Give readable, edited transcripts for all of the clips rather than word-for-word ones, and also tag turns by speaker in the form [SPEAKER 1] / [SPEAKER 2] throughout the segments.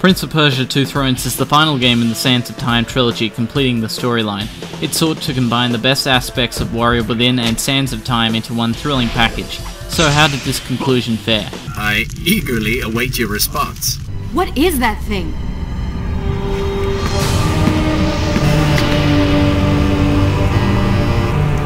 [SPEAKER 1] Prince of Persia: Two Thrones is the final game in the Sands of Time trilogy, completing the storyline. It sought to combine the best aspects of Warrior Within and Sands of Time into one thrilling package. So how did this conclusion fare?
[SPEAKER 2] I eagerly await your response.
[SPEAKER 3] What is that thing?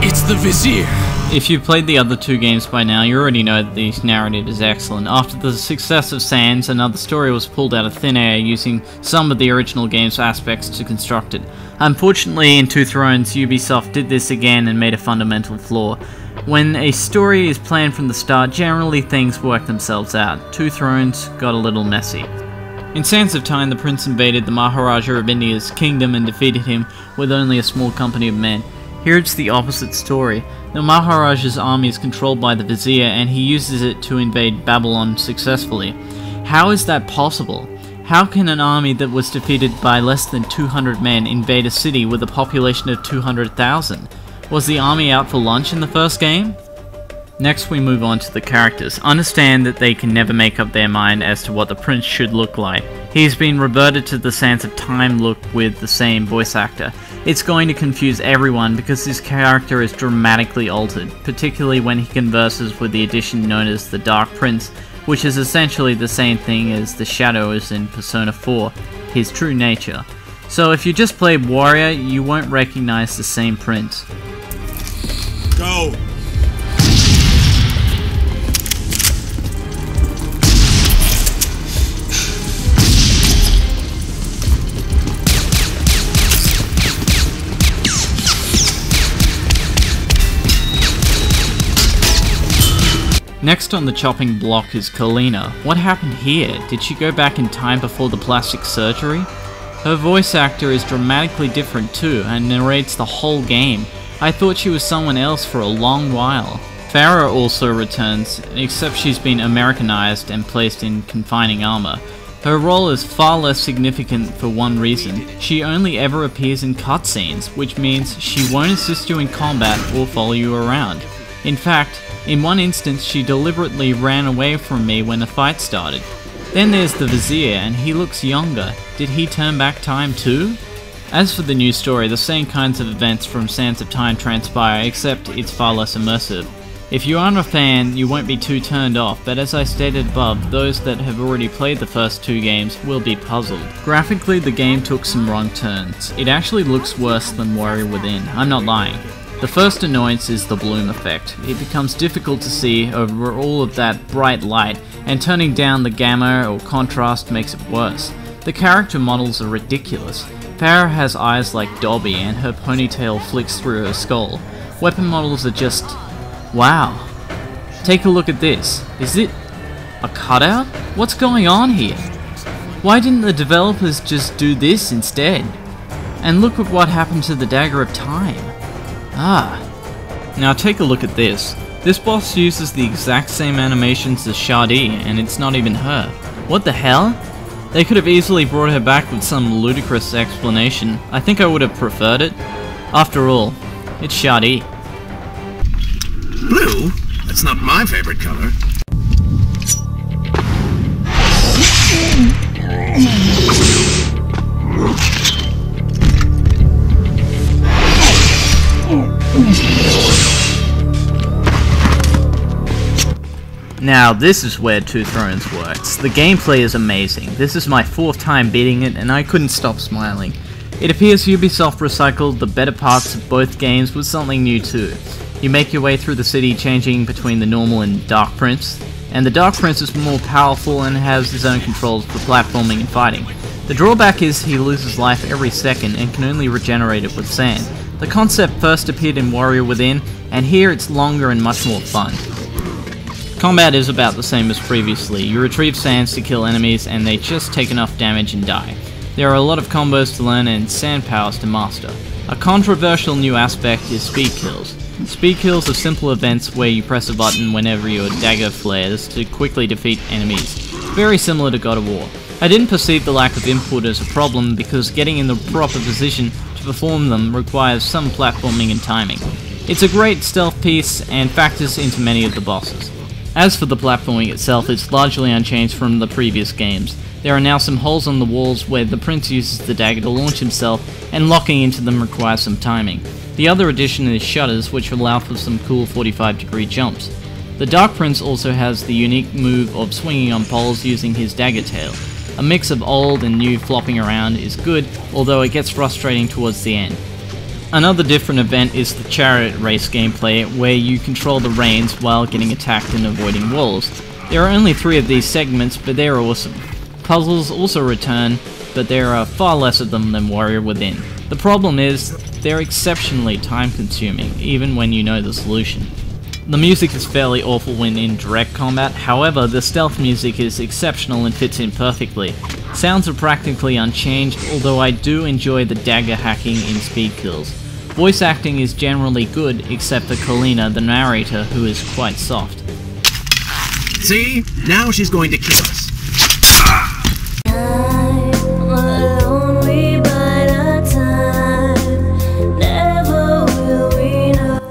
[SPEAKER 4] It's the Vizier!
[SPEAKER 1] If you've played the other two games by now, you already know that the narrative is excellent. After the success of Sands, another story was pulled out of thin air using some of the original game's aspects to construct it. Unfortunately, in Two Thrones, Ubisoft did this again and made a fundamental flaw. When a story is planned from the start, generally things work themselves out. Two Thrones got a little messy. In Sands of Time, the prince invaded the Maharaja of India's kingdom and defeated him with only a small company of men. Here it's the opposite story. The Maharaja's army is controlled by the Vizier and he uses it to invade Babylon successfully. How is that possible? How can an army that was defeated by less than 200 men invade a city with a population of 200,000? Was the army out for lunch in the first game? Next we move on to the characters. Understand that they can never make up their mind as to what the prince should look like. He's been reverted to the Sands of Time look with the same voice actor. It's going to confuse everyone because his character is dramatically altered, particularly when he converses with the addition known as the Dark Prince, which is essentially the same thing as the Shadows in Persona 4, his true nature. So if you just play Warrior, you won't recognize the same prince.
[SPEAKER 4] Go!
[SPEAKER 1] Next on the chopping block is Kalina. What happened here? Did she go back in time before the plastic surgery? Her voice actor is dramatically different too and narrates the whole game. I thought she was someone else for a long while. Farah also returns, except she's been Americanized and placed in confining armor. Her role is far less significant for one reason. She only ever appears in cutscenes, which means she won't assist you in combat or follow you around. In fact, in one instance she deliberately ran away from me when the fight started. Then there's the Vizier, and he looks younger. Did he turn back time too? As for the new story, the same kinds of events from Sands of Time transpire, except it's far less immersive. If you aren't a fan, you won't be too turned off, but as I stated above, those that have already played the first two games will be puzzled. Graphically, the game took some wrong turns. It actually looks worse than Warrior Within, I'm not lying. The first annoyance is the bloom effect. It becomes difficult to see over all of that bright light, and turning down the gamma or contrast makes it worse. The character models are ridiculous. Farah has eyes like Dobby and her ponytail flicks through her skull. Weapon models are just... wow. Take a look at this. Is it a cutout? What's going on here? Why didn't the developers just do this instead? And look at what happened to the Dagger of Time. Ah. Now take a look at this. This boss uses the exact same animations as Shadi, and it's not even her. What the hell? They could have easily brought her back with some ludicrous explanation. I think I would have preferred it. After all, it's Shadi.
[SPEAKER 2] Blue? That's not my favorite color.
[SPEAKER 1] Now this is where Two Thrones works. The gameplay is amazing. This is my 4th time beating it and I couldn't stop smiling. It appears Ubisoft recycled the better parts of both games with something new too. You make your way through the city changing between the normal and Dark Prince, and the Dark Prince is more powerful and has his own controls for platforming and fighting. The drawback is he loses life every second and can only regenerate it with sand. The concept first appeared in Warrior Within, and here it's longer and much more fun. Combat is about the same as previously. You retrieve sands to kill enemies and they just take enough damage and die. There are a lot of combos to learn and sand powers to master. A controversial new aspect is speed kills. Speed kills are simple events where you press a button whenever your dagger flares to quickly defeat enemies. Very similar to God of War. I didn't perceive the lack of input as a problem because getting in the proper position to perform them requires some platforming and timing. It's a great stealth piece and factors into many of the bosses. As for the platforming itself, it's largely unchanged from the previous games. There are now some holes on the walls where the prince uses the dagger to launch himself, and locking into them requires some timing. The other addition is shutters, which allow for some cool 45-degree jumps. The Dark Prince also has the unique move of swinging on poles using his dagger tail. A mix of old and new flopping around is good, although it gets frustrating towards the end. Another different event is the Chariot race gameplay, where you control the reins while getting attacked and avoiding walls. There are only 3 of these segments, but they're awesome. Puzzles also return, but there are far less of them than Warrior Within. The problem is, they're exceptionally time-consuming, even when you know the solution. The music is fairly awful when in direct combat, however the stealth music is exceptional and fits in perfectly. Sounds are practically unchanged, although I do enjoy the dagger hacking in speed kills. Voice acting is generally good, except for Kalina, the narrator, who is quite soft.
[SPEAKER 2] See? Now she's going to kill us.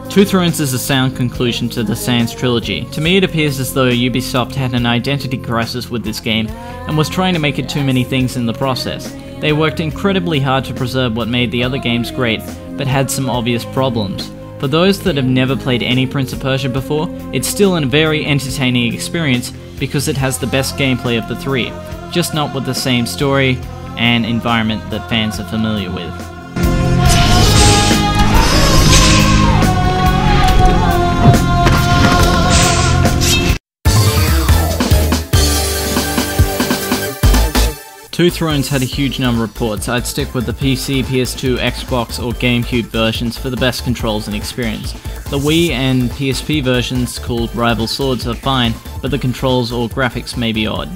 [SPEAKER 1] Two Thrones is a sound conclusion to the Sans trilogy. To me it appears as though Ubisoft had an identity crisis with this game and was trying to make it too many things in the process. They worked incredibly hard to preserve what made the other games great, but had some obvious problems. For those that have never played any Prince of Persia before, it's still a very entertaining experience because it has the best gameplay of the 3, just not with the same story and environment that fans are familiar with. Two Thrones had a huge number of ports. I'd stick with the PC, PS2, Xbox or GameCube versions for the best controls and experience. The Wii and PSP versions, called Rival Swords, are fine, but the controls or graphics may be odd.